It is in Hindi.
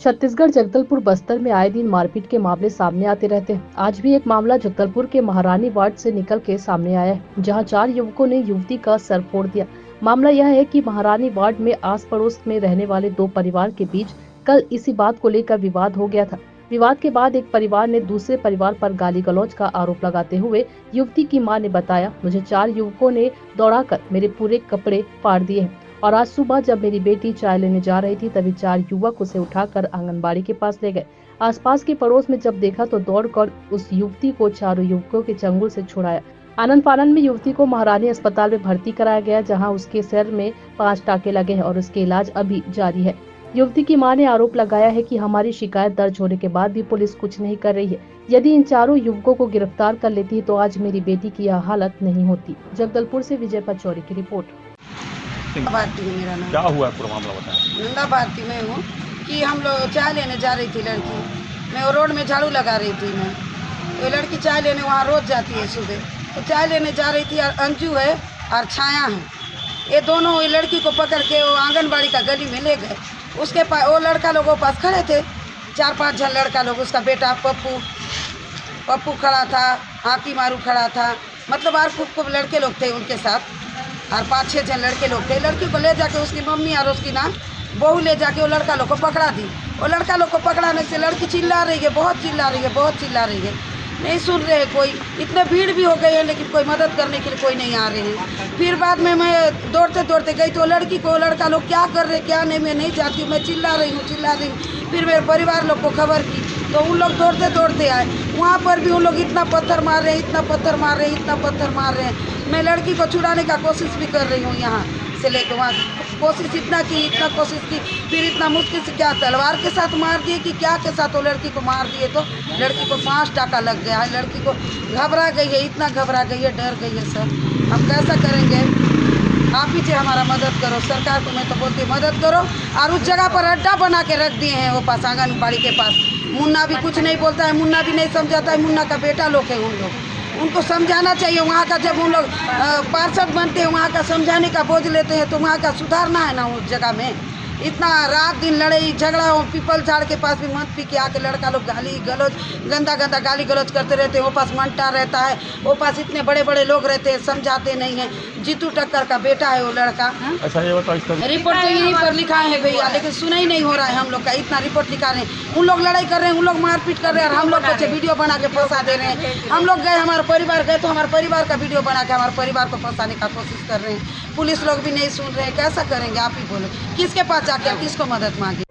छत्तीसगढ़ जगदलपुर बस्तर में आए दिन मारपीट के मामले सामने आते रहते हैं। आज भी एक मामला जगदलपुर के महारानी वार्ड से निकल के सामने आया है, जहां 4 युवकों ने युवती का सर फोड़ दिया। मामला यह है कि महारानी वार्ड में आस पड़ोस में रहने वाले 2 परिवार के बीच कल इसी बात को लेकर विवाद हो गया था। विवाद के बाद एक परिवार ने दूसरे परिवार पर गाली गलौज का आरोप लगाते हुए युवती की मां ने बताया, मुझे 4 युवकों ने दौड़ाकर मेरे पूरे कपड़े फाड़ दिए हैं और आज सुबह जब मेरी बेटी चाय लेने जा रही थी तभी 4 युवक उसे उठाकर आंगनबाड़ी के पास ले गए। आसपास के पड़ोस में जब देखा तो दौड़कर उस युवती को चारों युवकों के चंगुल से छुड़ाया। आनंद फानन में युवती को महारानी अस्पताल में भर्ती कराया गया, जहां उसके सिर में 5 टाके लगे हैं और उसके इलाज अभी जारी है। युवती की मां ने आरोप लगाया है कि हमारी शिकायत दर्ज होने के बाद भी पुलिस कुछ नहीं कर रही है। यदि इन चारों युवकों को गिरफ्तार कर लेती तो आज मेरी बेटी की यह हालत नहीं होती। जगदलपुर से विजय पचौरी की रिपोर्ट। भारती है मेरा नाम। क्या हुआ है पूरा मामला बताएं। नंदा भारती में हूँ कि हम लोग चाय लेने जा रही थी लड़की, मैं रोड में झाड़ू लगा रही थी। मैं तो लड़की चाय लेने वहाँ रोज जाती है सुबह, तो चाय लेने जा रही थी और अंजू है और छाया है, ये दोनों लड़की को पकड़ के वो आंगनबाड़ी का गली में ले गए। उसके पास वो लड़का लोगों के पास खड़े थे, 4-5 जन लड़का लोग, उसका बेटा पप्पू खड़ा था, हाकी मारू खड़ा था, मतलब और खूब लड़के लोग थे उनके साथ और 5-6 जन लड़के लोग थे। लड़की को ले जाके उसकी मम्मी और उसकी ना बहू ले जाके वो लड़का लोग को पकड़ा दी। वो लड़का लोग को पकड़ाने से लड़की चिल्ला रही है, बहुत चिल्ला रही है, बहुत चिल्ला रही है, नहीं सुन रहे कोई। इतने भीड़ भी हो गई है लेकिन कोई मदद करने के लिए कोई नहीं आ रहे हैं। फिर बाद में मैं दौड़ते दौड़ते गई तो लड़की को लड़का लोग क्या कर रहे क्या नहीं, मैं नहीं जाती हूँ, मैं चिल्ला रही हूँ। फिर मेरे परिवार लोग को खबर की तो उन लोग दौड़ते दौड़ते आए। वहाँ पर भी उन लोग इतना पत्थर मार रहे हैं, इतना पत्थर मार रहे हैं, इतना पत्थर मार रहे हैं। मैं लड़की को छुड़ाने का कोशिश भी कर रही हूँ, यहाँ से लेकर वहाँ कोशिश इतना कोशिश की, फिर इतना मुश्किल से क्या तलवार के साथ मार दिए कि क्या के साथ वो लड़की को मार दिए तो लड़की को 5 टाका लग गया है। लड़की को घबरा गई है, इतना घबरा गई है, डर गई है। सर हम कैसा करेंगे? आप ही से हमारा मदद करो, सरकार को मैं तो बोलती मदद करो। और उस जगह पर अड्डा बना के रख दिए हैं वो पास आंगनबाड़ी के पास। मुन्ना भी कुछ नहीं बोलता है, मुन्ना भी नहीं समझाता है, मुन्ना का बेटा लोग है उन लोग, उनको समझाना चाहिए। वहाँ का जब उन लोग पार्षद बनते हैं वहाँ का समझाने का बोझ लेते हैं तो वहाँ का सुधारना है ना उस जगह में। इतना रात दिन लड़ाई झगड़ा हो, पीपल झाड़ के पास भी मत पी के आके लड़का लोग गाली गलौज गंदा गाली गलौज करते रहते हैं। वो पास मंटा रहता है, वो पास इतने बड़े बड़े लोग रहते हैं, समझाते नहीं हैं। जीतू टक्कर का बेटा है वो लड़का। अच्छा ये बताओ, रिपोर्ट तो यहीं पर लिखा है भैया, लेकिन सुना ही नहीं हो रहा है हम लोग का। इतना रिपोर्ट लिखा रहे हैं, उन लोग लड़ाई कर रहे हैं, उन लोग मारपीट कर रहे हैं और हम लोग बच्चे वीडियो बना के फंसा दे रहे हैं। हम लोग गए, हमारा परिवार गए तो हमारे परिवार का वीडियो बना के हमारे परिवार को फंसाने का कोशिश कर रहे हैं। पुलिस लोग भी नहीं सुन रहे हैं, कैसा करेंगे? आप ही बोलो, किसके पास जाके किसको मदद मांगे?